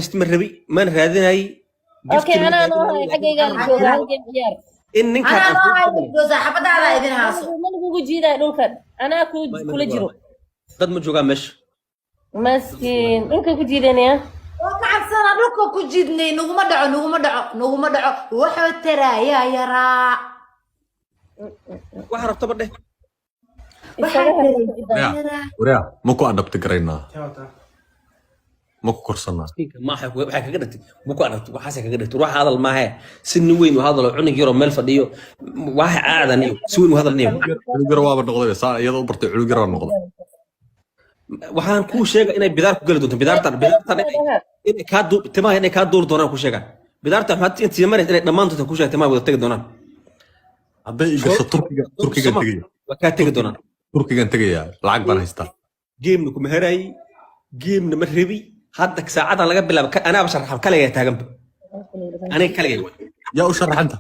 استمر ما نهادين هاي اوكي انا هاي حقي قال جوز هل جيم عيار إن أنا ما هاي جوز حبدا على ابن هاسو ما نقول جيدا دولكن انا كل جرو ضد مجوجا مش مسكين دولكن كجيدانيا ومع سنة لوكو كجيدني نغما دعو وحو ترى يا يرى وحرب طبعا ده وريا مكو أدبت قرينا مكو كرسنا ما حكى قدرت مكو أنا وحاسك قدرت روح هذا الماء سن وين وهذا لو عنق يرو ملفا ديو واحد عاد نيو سوين وهذا النيو علوقرا وابا نقضي صار يدو برتي علوقرا نقضي waxaan kuu sheegay inay bidaar ku gali doonto bidaartan inay kaa timaha inay kaa duuli doonaan ku sheegaan bidaartan waxaad intii maraysa inay dhammaantood ku sheegay timaha wada tegi doonaan hadday igasho turkigan tegaya waa kaa tegi doonaan turkigan tegaya lacag baan haystaa geemna kuma heraayay geemna ma rebi hadda saacadan laga bilaabo anaaba sharaxan kaligay taaganba aniga kaligay yaa u sharaxanta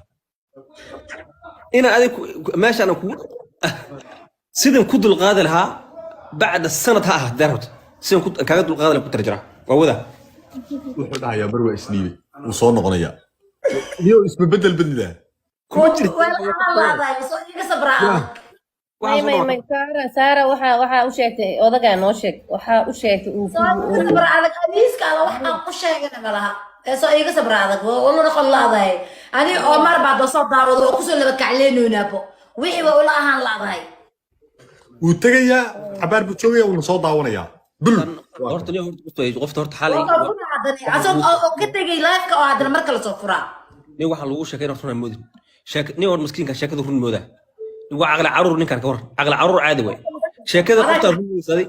inaan adig meeshaan ku sidan ku dulqaadi lahaa بعد السنة ها درت سين كنت كاغد القاده اللي كنت رجع وودا wuxuu dhahayaa barwa isliibe uu soo noqonayaa iyo isma bedel bedela may saara waxa u sheegtay odaga noo sheeg waxa u sheegtay uu sabra adag aniiska ala waxa ku sheegana malaha soo iga sabra adag wala noqon laaday ani Omar baad soo daarado oo ku soo laba kacleenoonaabo wixii waa ula ahaan laaday wuu tagayaa xabaar buu joogaya wuuna soo daawanayaa bul horta niyo qofta horta xalay oo ka tagay live-ka oo hadana marka la soo furaa niyo waxa lagu sheekay run moodin niyo miskiinka sheekada run mooda waa aqal caruur ninkan ka war aqal caruur caadi way sheekada qofta run mooday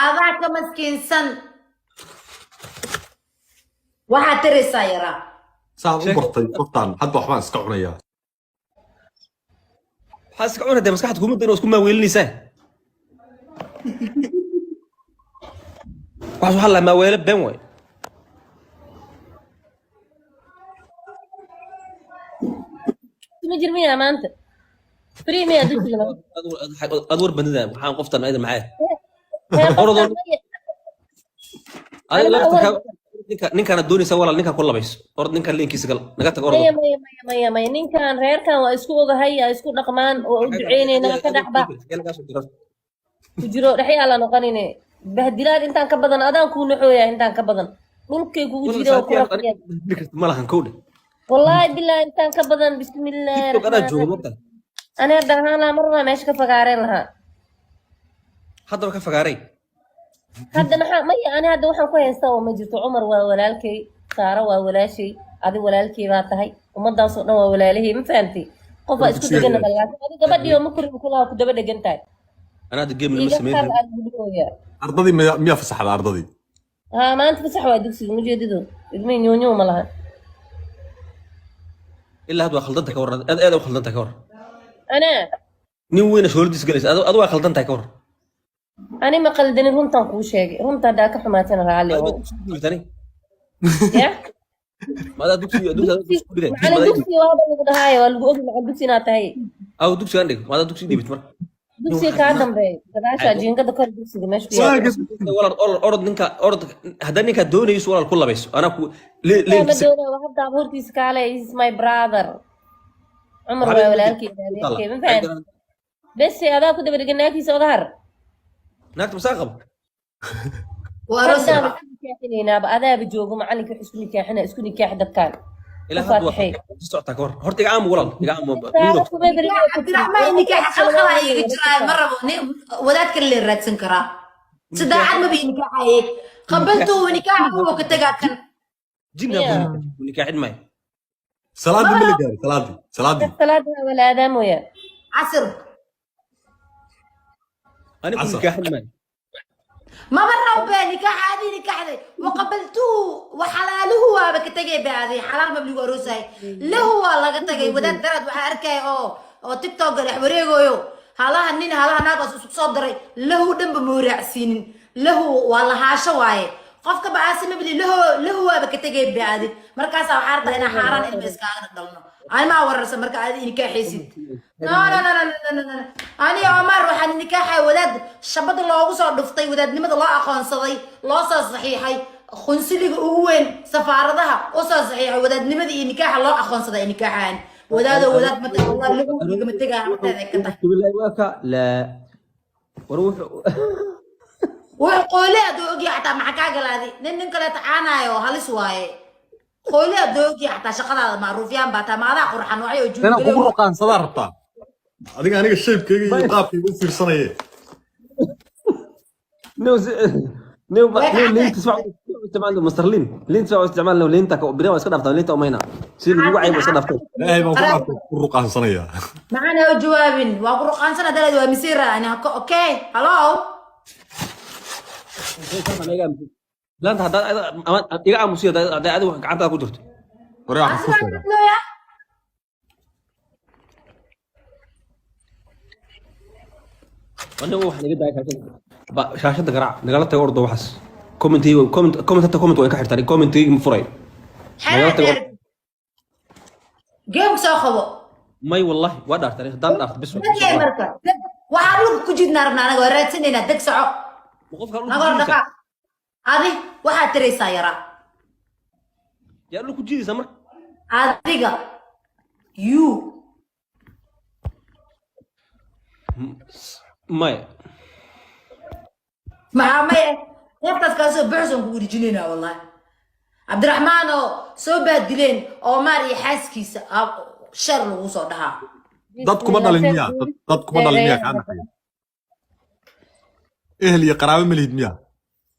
adaa ka miskiinsan waxa tiraysaa yara saa u bartay qoftaan hadba waxbaan iska cunayaa حاسك عونه ده مسكحت كومد انه اسكو ما ويلني ساه واحد هلا ما ويل بين وين تمجر مية ما انت بريميا دجنا ادور بندان waxaan qoftan ayda maxay ay la ninkan doonaysa walaal ninkan ku labayso orod ninkan leenkiisa gal naga tag orod maya ninkan reerkan waa isku ogahay isku dhaqmaan oo u duceynayna ka dhaxba ku jiro dhaxay la noqonine bahdilaad intaan ka badan adaan ku naxooyaa intaan ka badan dhulkay kugu jiro oo ku rafiyay malahan kowda wallahi billahi intaan ka badan bismillaah ana joogo maqal ana dhahaan marna meesha ka fagaareen lahaa hadda ka fagaaray hadda maxaa maya ani hadda waxaan ku haystaa oo ma jirto Umar waa walaalkay Saara waa walaashay adi walaalkay baa tahay umadaas oo dhan waa walaalahay ma fahamtay qof isku degan laakiin adi gabadhii oo ma korin kulaha ku daba degan tahay ana hadda geem lama sameeyay ardadii miyaa fasaxda ardadii maanta fasax waa dugsiga ma jeedido ilmi ñoño ma laha ilaa hadda khaldanta ka war aad u khaldanta ka war ana nin weyn shooldiis galaysa aad waa khaldanta ka war أنا ما قلدني رنتان كوشة رنتان داك حماتنا رعلي يا ما هذا دوكسي على دوكسي وهذا اللي هاي والجوز مع دوكسي ناتهاي أو دوكسي عندك ما هذا دوكسي دي بتمر دوكسي كادم بي كذا جين كذا كار دوكسي دمشق ولا أرد نك أرد هذا نك دوني يسوى الكل بس أنا ليه بدونا واحد دابورتي سكالة is my brother عمر ولا كذا كيف فاهم بس هذا كده بدي قلناكي سوغر ناكتب ساقب ورسل كاحنينا بأذا بجوجو معلك يحسوني كاحنا يسكوني كاح دكان إلى هذا واحد استعطاك ور هرت يقام ولا يقام عبد الرحمن إنك حلقة هاي مرة وذاك اللي رد سنكرا صداعات ما بينك هاي قبلته ونكاح هو كتجا كان جينا نكاح معي صلاة دي اللي جاري صلاة ولا آدم ويا عصر أنا كنت نكاح معي ما مرة وبين نكاح هذه نكاح هذه وقبلته وحلاله بكتجي بهذه حلال ما بيقول روسي له والله كتجي وده درد وحركة أو تيك توك اللي حوريه يو هلا هنين هلا ناقص صدري له دم بمورع سنين له والله هاشواي قفك بعاسي مبلي له بكتجي بهذه مركز أو حارة أنا حارن إلبس كأنا ضلنا أنا ما ورث مركز هذه نكاح يسد لا أنا عمر وحن نكاح ولاد شباب الله وصار دفتي ولاد نمد الله أخوان صدي الله صار صحيحي خنسلي وين سفارتها أصلا صحيح وداد نمدي نكاح الله أخون صدا نكاحان وداد متى والله لقوا متجاه متى كده لا وروح وقولي دوقي حتى معك عقل هذه نن كلا تعانا يو هالس واي قولي دوقي حتى شغلة معروفين باتا ما ذا قرحان وعي وجود أنا أقول رقان صدارتا أديك أنا الشيب كي يقاب في وسير صنايع نو لين تسمع استعمال مستر لين تسمع استعمال لو لين تك بدنا اسكت افضل لين تو مينا سير وعي بس افضل لا هي موضوع رقان صنايع معنا جواب وقرقان سنة دلد ومسيرة أنا أوكي هلو لا انت هذا يقع مصيبه هذا قعدت اكو درت وريح أسمع خفر منه يا وانا هو احنا قد شاشه قرع نقلت ordo waxas comment hata comment way ka xirtaan comment furay حياتي جيم ساخبو may wallahi waa dhaartay hadaan dhaartay bis دقي مركز وحالو كجدنا ربنا أنا قررت سنين دق سعو qofka نقول دقا هذه واحد تري سايرة yaa lu ku jiidaysa marka هذه يو may مع نفتس كاسو بحسن كوري جنينا والله عبد الرحمن سو بادلين او ماري حاسكيس شر لو سو دها dadku ma dhalin miyaa dadku ma dhalin miyaa kaan xayn ehel iyo qaraabo ma lihid miyaa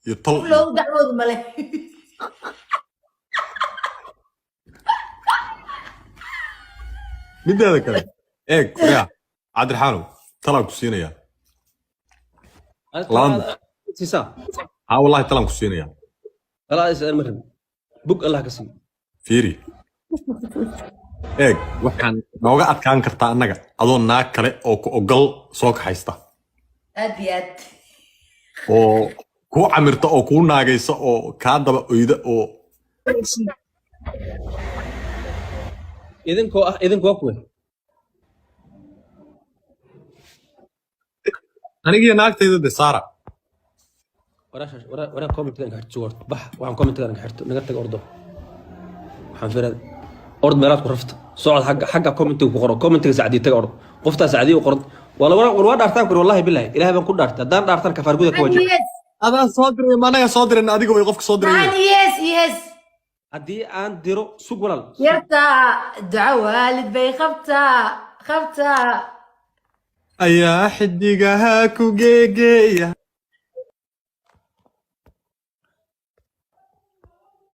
iyo tol لو دعوه مله mideeda kale eeg yaa cabdiraxaanow talaan ku siinaya sisa haa wallahi talaan ku siinaya kala isaan marhab bug allah ka sii fiiri eeg waxaan nooga adkaan kartaa annaga adoo naag kale oo ku ogol soo kaxaysta ابيات oo kuu camirta oo kuu naagaysa oo kaa daba oyda oo idinkoo kuwe anigiyo naagtayda de saara ورا كومنت كان حرت صور بح وعن كومنت كان حرت نقطة أردو حنفرد أرد ميلاد قرفت صعد حق كومنت وقرأ كومنت سعدي تقرأ قفت سعدي وقرأ والله دارتان كر والله بالله إلهي بنكون دار دارتان كفارجودك وجه يس adaa soo diray ma anaga soo dirin adiga way qofka soo diray يس يس هدي أن ديرو سوق ولا يرتا دعاء والد بي خبتا ayaa xidigaha ku geegeeya